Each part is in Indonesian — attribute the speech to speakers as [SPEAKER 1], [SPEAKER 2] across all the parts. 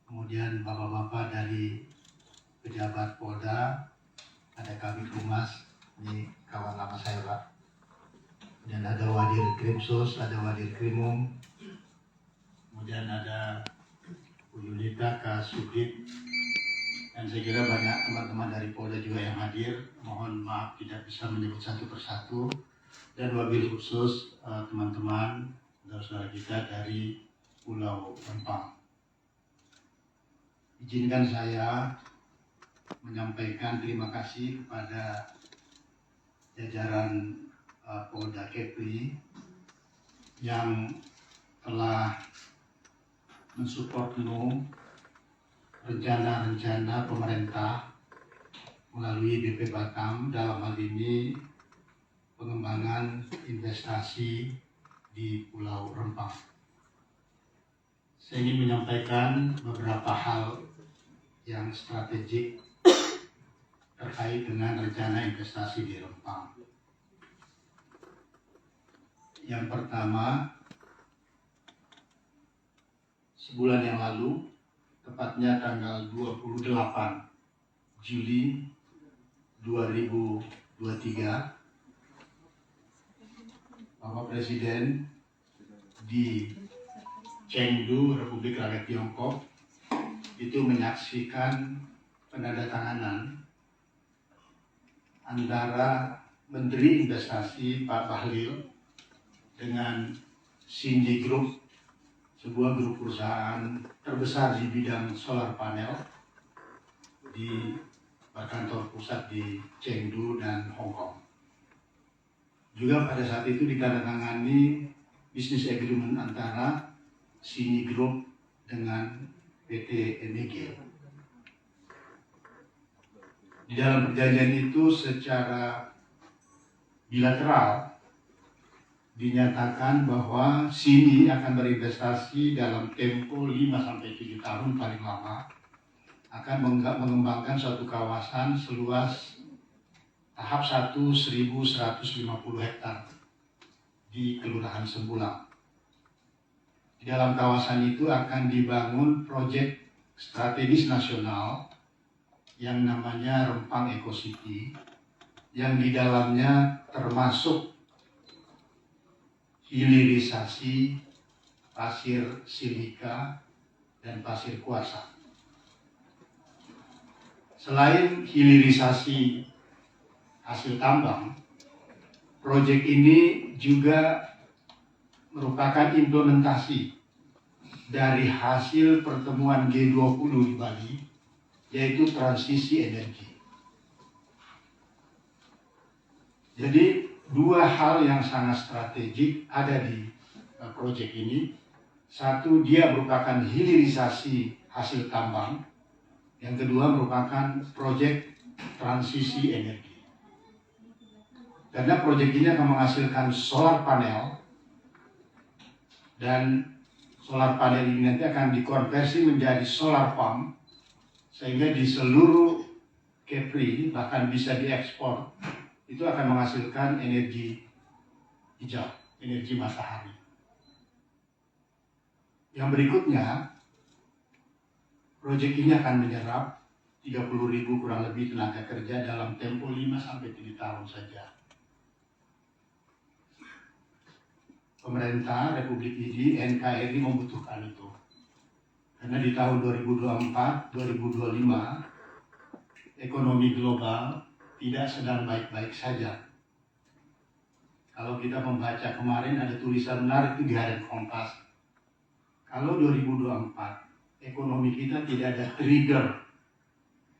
[SPEAKER 1] kemudian bapak-bapak dari pejabat Polda, ada Kabid Humas, ini kawan lama saya Pak, dan ada Wadir Krimsus, ada Wadir Krimum, kemudian ada Bu Yunita, Kak Sudit, dan saya kira banyak teman-teman dari Polda juga yang hadir. Mohon maaf tidak bisa menyebut satu persatu, dan wabil khusus teman-teman saudara kita dari Pulau Rempang. Izinkan saya menyampaikan terima kasih kepada jajaran Polda Kepri yang telah mensupport penuh rencana-rencana pemerintah melalui BP Batam, dalam hal ini pengembangan investasi di Pulau Rempang. Saya ingin menyampaikan beberapa hal yang strategik terkait dengan rencana investasi di Rempang. Yang pertama, sebulan yang lalu, tepatnya tanggal 28 Juli 2023, Bapak Presiden di Chengdu, Republik Rakyat Tiongkok, itu menyaksikan penandatanganan antara Menteri Investasi Pak Bahlil dengan Xinyi Group, sebuah grup perusahaan terbesar di bidang solar panel di berkantor pusat di Chengdu dan Hong Kong. Juga pada saat itu ditandatangani bisnis agreement antara Xinyi Group dengan PT MEG. Di dalam perjanjian itu secara bilateral dinyatakan bahwa Xinyi akan berinvestasi dalam tempo 5-7 tahun paling lama, akan mengembangkan suatu kawasan seluas tahap 1 1.150 hektar di Kelurahan Sembulang. Di dalam kawasan itu akan dibangun proyek strategis nasional yang namanya Rempang Eco City, yang di dalamnya termasuk hilirisasi pasir silika dan pasir kuarsa. Selain hilirisasi hasil tambang, proyek ini juga merupakan implementasi dari hasil pertemuan G20 di Bali, yaitu transisi energi. Jadi dua hal yang sangat strategik ada di proyek ini. Satu, dia merupakan hilirisasi hasil tambang. Yang kedua merupakan proyek transisi energi. Karena proyek ini akan menghasilkan solar panel, dan solar panel ini nanti akan dikonversi menjadi solar farm, sehingga di seluruh Kepri bahkan bisa diekspor, itu akan menghasilkan energi hijau, energi matahari. Yang berikutnya, proyek ini akan menyerap 30.000 kurang lebih tenaga kerja dalam tempo 5-7 tahun saja. Pemerintah Republik ini, NKRI, membutuhkan itu. Karena di tahun 2024-2025, ekonomi global tidak sedang baik-baik saja. Kalau kita membaca kemarin ada tulisan menarik di harian Kompas. Kalau 2024, ekonomi kita tidak ada trigger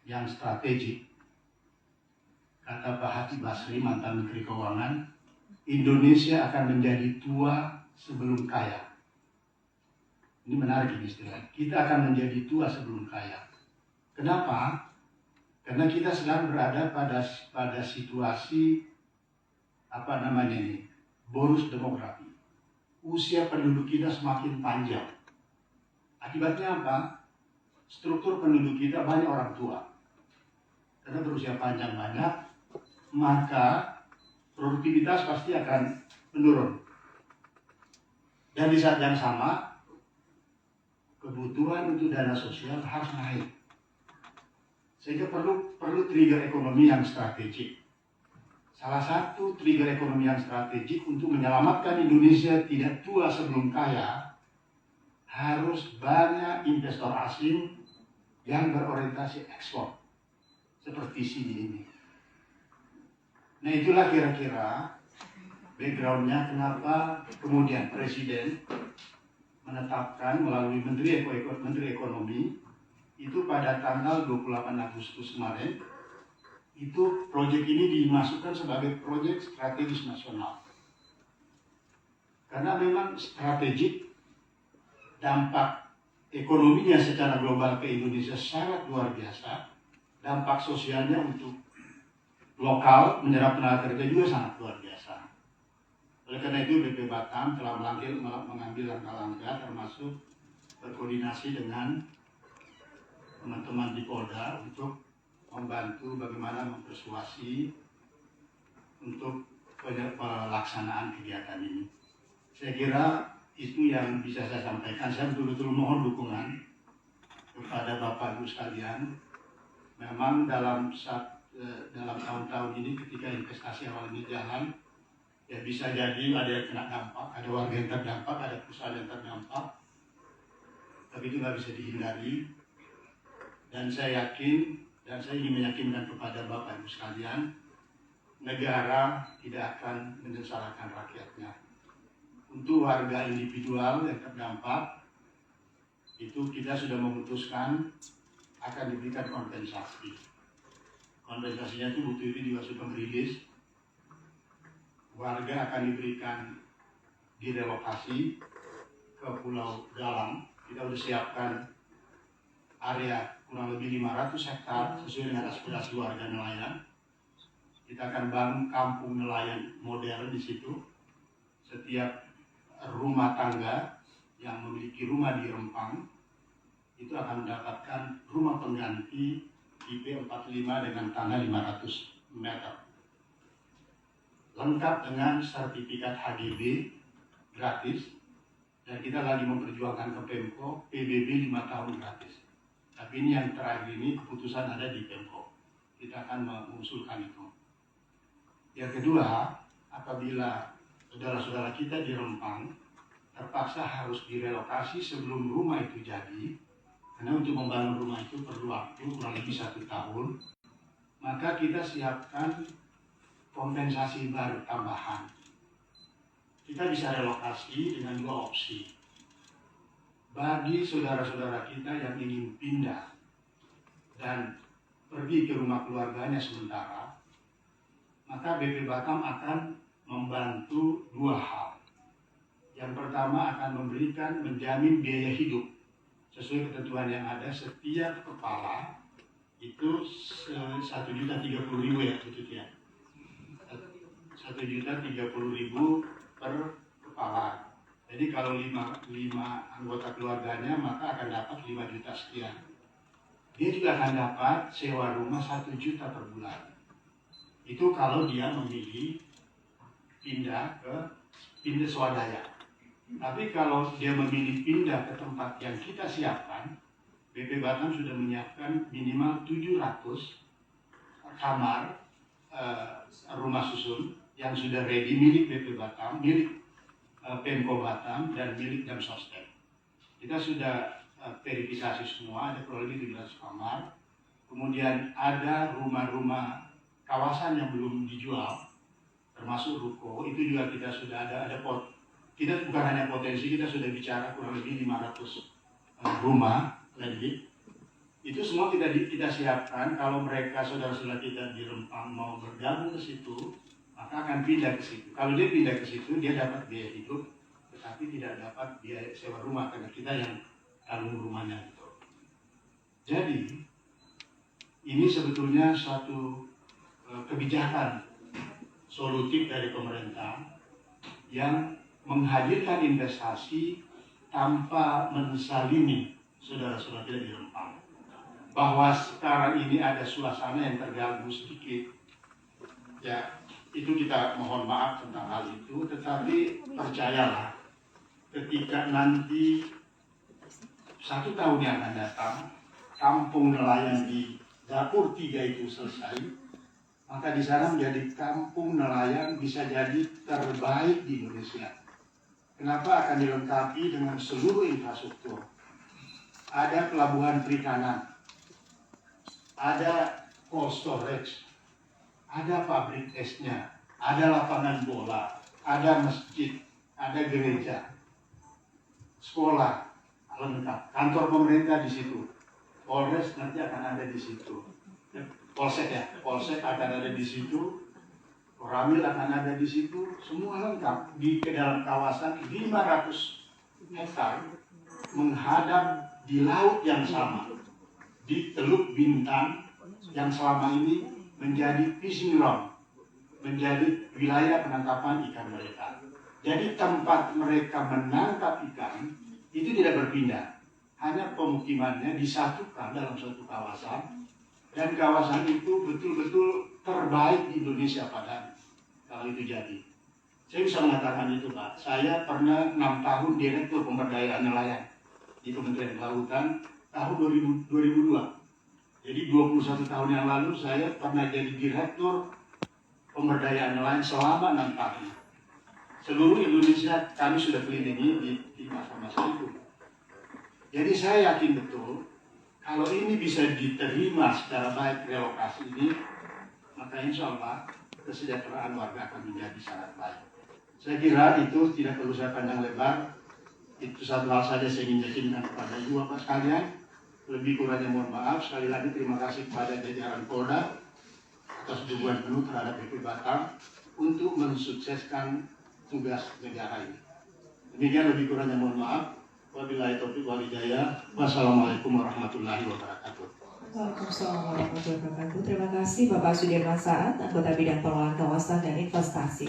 [SPEAKER 1] yang strategik, kata Pak Hati Basri, mantan Menteri Keuangan, Indonesia akan menjadi tua sebelum kaya. Ini menarik ini istilah. Kita akan menjadi tua sebelum kaya. Kenapa? Karena kita sedang berada pada situasi bonus demografi. Usia penduduk kita semakin panjang. Akibatnya apa? Struktur penduduk kita banyak orang tua. Karena berusia panjang banyak, maka produktivitas pasti akan menurun. Dan di saat yang sama, kebutuhan untuk dana sosial harus naik. Sehingga perlu trigger ekonomi yang strategik. Salah satu trigger ekonomi yang strategik untuk menyelamatkan Indonesia tidak tua sebelum kaya, harus banyak investor asing yang berorientasi ekspor, seperti sini ini. Nah, itulah kira-kira backgroundnya kenapa kemudian Presiden menetapkan melalui Menteri Ekonomi itu pada tanggal 28 Agustus kemarin, itu proyek ini dimasukkan sebagai proyek strategis nasional. Karena memang strategik, dampak ekonominya secara global ke Indonesia sangat luar biasa, dampak sosialnya untuk lokal menyerap tenaga kerja juga sangat luar biasa. Oleh karena itu BP Batam telah mengambil langkah-langkah termasuk berkoordinasi dengan teman-teman di Polda untuk membantu bagaimana mempersuasi untuk pelaksanaan kegiatan ini. Saya kira itu yang bisa saya sampaikan. Saya betul-betul mohon dukungan kepada Bapak Ibu sekalian. Memang dalam tahun-tahun ini ketika investasi awal ini jalan, ya bisa jadi ada yang kena dampak, ada warga yang terdampak, ada perusahaan yang terdampak, tapi itu nggak bisa dihindari. Dan saya yakin, dan saya ingin meyakinkan kepada Bapak Ibu sekalian, negara tidak akan menyengsarakan rakyatnya. Untuk warga individual yang terdampak, itu kita sudah memutuskan akan diberikan kompensasi. Kompensasinya itu Bu Titi juga sudah merilis. Warga akan diberikan direlokasi ke Pulau Galang. Kita sudah siapkan area kurang lebih 500 hektar sesuai dengan aspirasi warga nelayan. Kita akan bangun kampung nelayan modern di situ. Setiap rumah tangga yang memiliki rumah di Rempang itu akan mendapatkan rumah pengganti IP 45 dengan tanah 500 meter. Lengkap dengan sertifikat HGB gratis, dan kita lagi memperjuangkan ke Pemko PBB 5 tahun gratis. Tapi ini yang terakhir ini keputusan ada di Pemko. Kita akan mengusulkan itu. Yang kedua, apabila saudara-saudara kita di Rempang terpaksa harus direlokasi sebelum rumah itu jadi, karena untuk membangun rumah itu perlu waktu kurang lebih 1 tahun, maka kita siapkan kompensasi baru tambahan. Kita bisa relokasi dengan 2 opsi. Bagi saudara-saudara kita yang ingin pindah dan pergi ke rumah keluarganya sementara, maka BP Batam akan membantu 2 hal. Yang pertama akan menjamin biaya hidup sesuai ketentuan yang ada. Setiap kepala itu 1.030.000 ya, betul ya. 1.030.000 per kepala. Jadi kalau 5 anggota keluarganya maka akan dapat 5 juta sekian. Dia juga akan dapat sewa rumah 1 juta per bulan. Itu kalau dia memilih pindah swadaya. Tapi kalau dia memilih pindah ke tempat yang kita siapkan, BP Batam sudah menyiapkan minimal 700 kamar rumah susun yang sudah ready milik BP Batam, milik Pemko Batam, dan milik Damsostek. Kita sudah verifikasi semua, ada kurang lebih 700 kamar. Kemudian ada rumah-rumah kawasan yang belum dijual, termasuk ruko, itu juga kita sudah ada kita bukan hanya potensi, kita sudah bicara kurang lebih 500 rumah lagi. Itu semua kita siapkan. Kalau mereka saudara-saudara kita di Rempang mau bergabung ke situ, maka akan pindah ke situ. Kalau dia pindah ke situ, dia dapat biaya hidup, tetapi tidak dapat biaya sewa rumah karena kita yang tanggung rumahnya itu. Jadi ini sebetulnya suatu kebijakan solutif dari pemerintah yang menghadirkan investasi tanpa mensalimi saudara-saudara kita di Rempang. Bahwa sekarang ini ada suasana yang terganggu sedikit, ya itu kita mohon maaf tentang hal itu, tetapi percayalah ketika nanti 1 tahun yang akan datang, kampung nelayan di Dapur 3 itu selesai, maka di sana menjadi kampung nelayan bisa jadi terbaik di Indonesia. Kenapa? Akan dilengkapi dengan seluruh infrastruktur. Ada pelabuhan perikanan, ada cold storage, ada pabrik esnya, ada lapangan bola, ada masjid, ada gereja, sekolah, lengkap. Kantor pemerintah di situ. Polres nanti akan ada di situ. Polsek ya, Polsek akan ada di situ. Ramil akan ada di situ. Semua lengkap di dalam kawasan 500 hektar menghadap di laut yang sama, di Teluk Bintang yang selama ini menjadi fishing ground, menjadi wilayah penangkapan ikan mereka. Jadi tempat mereka menangkap ikan itu tidak berpindah. Hanya pemukimannya disatukan dalam suatu kawasan, dan kawasan itu betul-betul terbaik di Indonesia pada kalau itu jadi. Saya bisa mengatakan itu, Pak. Saya pernah 6 tahun direktur pemberdayaan nelayan di Kementerian Kelautan tahun 2002. Jadi 21 tahun yang lalu saya pernah jadi direktur pemberdayaan nelayan selama 6 tahun. Seluruh Indonesia kami sudah kelilingi di masa-masa itu. Jadi saya yakin betul, kalau ini bisa diterima secara baik relokasi ini, maka insya Allah kesejahteraan warga akan menjadi sangat baik. Saya kira itu tidak perlu saya pandang lebar. Itu satu hal saja saya ingin yakinkan kepada Ibu Bapak sekalian. Lebih kurangnya mohon maaf. Sekali lagi terima kasih kepada jajaran Polda atas dukungan penuh terhadap BP Batam untuk mensukseskan tugas negara ini. Demikian, lebih kurangnya mohon maaf. Wabillahi taufiq wal hidayah. Wassalamualaikum warahmatullahi wabarakatuh.
[SPEAKER 2] Waalaikumsalam warahmatullahi wabarakatuh. Terima kasih Bapak Sudirman Saad, Anggota Bidang Pengelolaan Kawasan dan Investasi.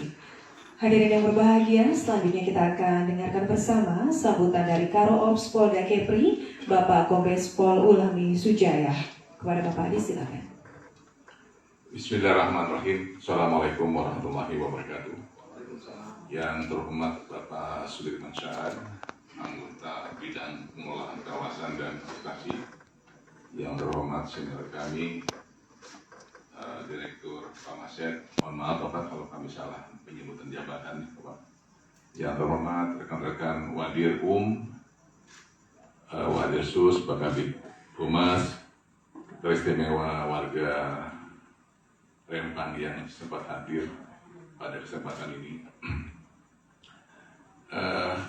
[SPEAKER 2] Hadirin yang berbahagia, selanjutnya kita akan dengarkan bersama sambutan dari Karo Ops Polda Kepri, Bapak Kombes Pol Ulami Sujaya. Kepada Bapak disilakan.
[SPEAKER 3] Bismillahirrahmanirrahim. Assalamualaikum warahmatullahi wabarakatuh. Yang terhormat Bapak Sudirman Saad, Anggota Bidang Pengelolaan Kawasan dan Investasi. Yang terhormat senior kami, Direktur Pak Maset. Mohon maaf Bapak kalau kami salah penyebutan jabatan, Bapak. Yang terhormat rekan-rekan Wadir Wadir Sus, Bakabid Humas, teristimewa warga Rempang yang sempat hadir pada kesempatan ini.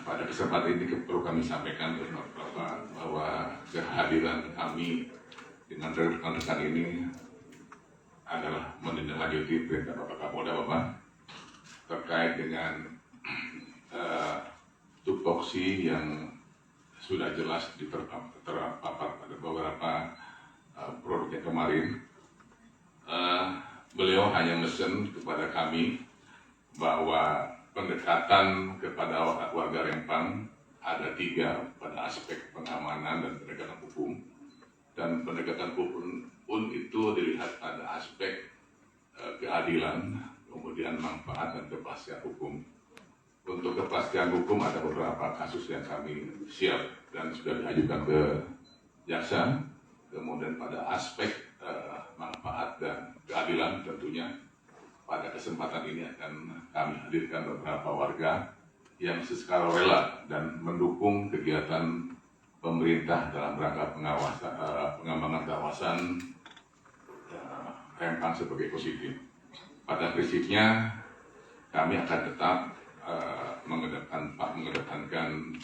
[SPEAKER 3] Pada kesempatan ini perlu kami sampaikan Bapak bahwa kehadiran kami dengan rekan-rekan ini adalah menindaklanjuti perintah Bapak Kapolda Bapak terkait dengan tupoksi yang sudah jelas terpapar pada beberapa produknya kemarin. Beliau hanya mesen kepada kami bahwa pendekatan kepada warga Rempang ada 3 pada aspek pengamanan dan penegakan hukum, dan penegakan hukum pun itu dilihat pada aspek keadilan, kemudian manfaat dan kepastian hukum. Untuk kepastian hukum ada beberapa kasus yang kami siap dan sudah diajukan ke jaksa. Kemudian pada aspek manfaat dan keadilan tentunya pada kesempatan ini akan kami hadirkan beberapa warga yang secara rela dan mendukung kegiatan pemerintah dalam rangka pengembangan kawasan Rempang sebagai ekosistem. Pada prinsipnya kami akan tetap mengedepankan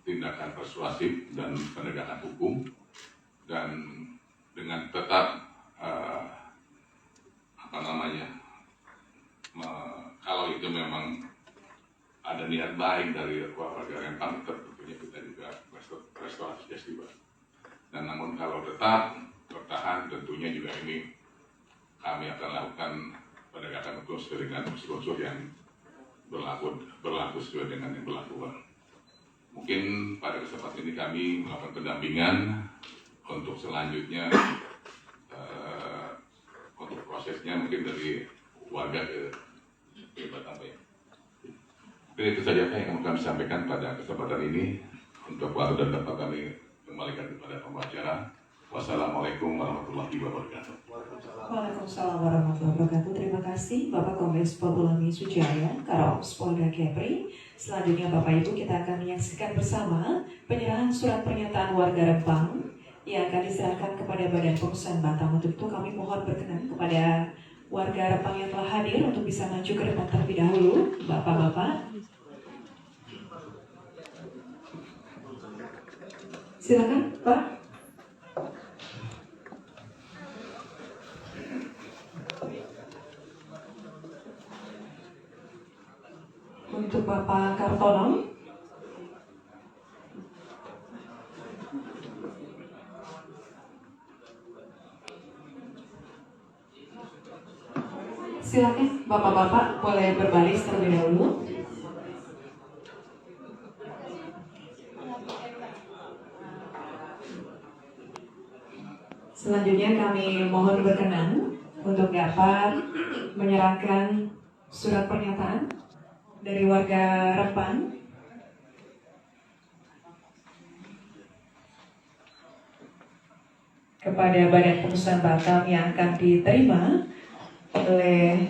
[SPEAKER 3] tindakan persuasif dan penegakan hukum, dan dengan tetap kalau itu memang ada niat baik dari warga Rempang, tentunya kita juga restorasi justice. Dan namun kalau tetap bertahan, tentunya juga ini kami akan lakukan penegakan hukum sesuai dengan unsur-unsur yang berlaku sesuai dengan yang berlaku. Mungkin pada kesempatan ini kami melakukan pendampingan untuk selanjutnya untuk prosesnya mungkin dari warga ke Batam ya. Mungkin itu saja yang kami sampaikan pada kesempatan ini. Untuk waktu dan tempat kami kembalikan kepada pembicara. Wassalamualaikum warahmatullahi wabarakatuh.
[SPEAKER 2] Waalaikumsalam warahmatullahi wabarakatuh. Terima kasih Bapak Kombes Pol Ulami Sujaya, Karops Polda Kepri. Selanjutnya Bapak Ibu kita akan menyaksikan bersama penyerahan surat pernyataan warga Rempang yang akan diserahkan kepada Badan Pengusahaan Batam. Untuk itu kami mohon berkenan kepada warga Rempang yang telah hadir untuk bisa maju ke depan terlebih dahulu. Bapak-bapak, silakan Pak. Untuk Bapak Kartono, silakan Bapak-bapak boleh berbaris terlebih dahulu. Selanjutnya kami mohon berkenan untuk dapat menyerahkan surat pernyataan dari warga Rempang kepada Badan Pengusahaan Batam yang akan diterima oleh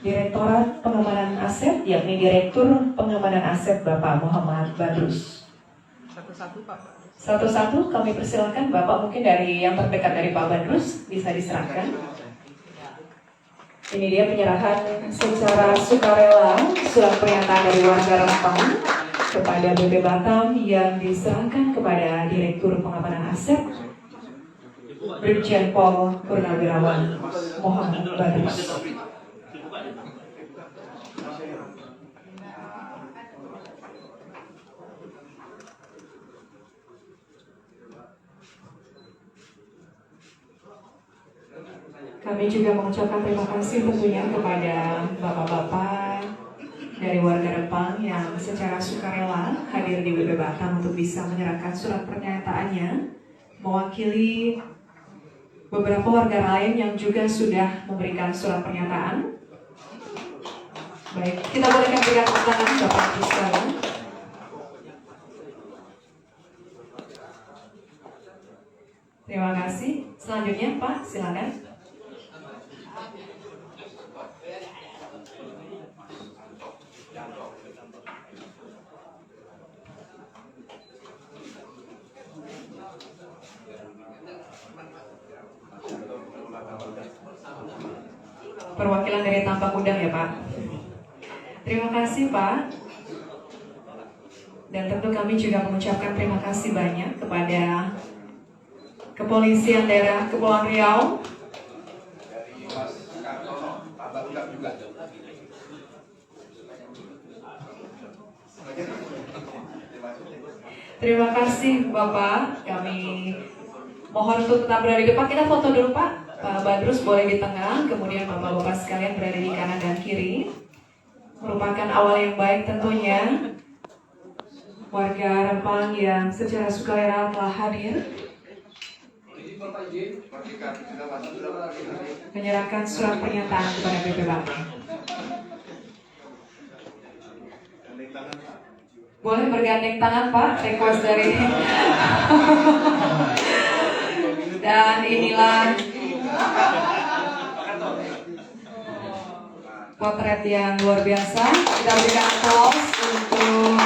[SPEAKER 2] Direktorat Pengamanan Aset, yakni Direktur Pengamanan Aset Bapak Muhammad Badrus. Satu-satu kami persilakan Bapak, mungkin dari yang terdekat dari Pak Badrus bisa diserahkan. Ini dia penyerahan secara sukarela surat pernyataan dari warga Rempang kepada BP Batam yang diserahkan kepada Direktur Pengamanan Aset Brigjen Pol Purnawirawan Muhammad Badrus. Kami juga mengucapkan terima kasih tentunya kepada bapak-bapak dari warga Rempang yang secara sukarela hadir di BP Batam untuk bisa menyerahkan surat pernyataannya mewakili beberapa warga lain yang juga sudah memberikan surat pernyataan. Baik, kita bolehkan berikan tepuk tangan Bapak Ibu sekalian. Terima kasih. Selanjutnya Pak, silakan. Perwakilan dari Tampak Udang ya Pak. Terima kasih Pak. Dan tentu kami juga mengucapkan terima kasih banyak kepada Kepolisian Daerah Kepulauan Riau, terima kasih Bapak. Kami mohon untuk tetap berada di depan. Kita foto dulu Pak. Pak Badrus boleh di tengah, kemudian Bapak-bapak sekalian berada di kanan dan kiri. Merupakan awal yang baik tentunya. Warga Rempang yang secara sukarela telah hadir menyerahkan surat pernyataan kepada BP Batam. Boleh bergandeng tangan Pak, request dari dan inilah potret yang luar biasa. Kita berikan aplaus untuk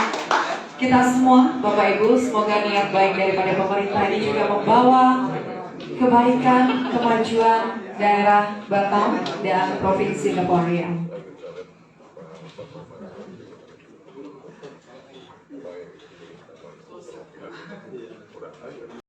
[SPEAKER 2] kita semua, Bapak Ibu. Semoga niat baik daripada pemerintah ini juga membawa kebaikan, kemajuan daerah Batam dan Provinsi Kepulauan Riau.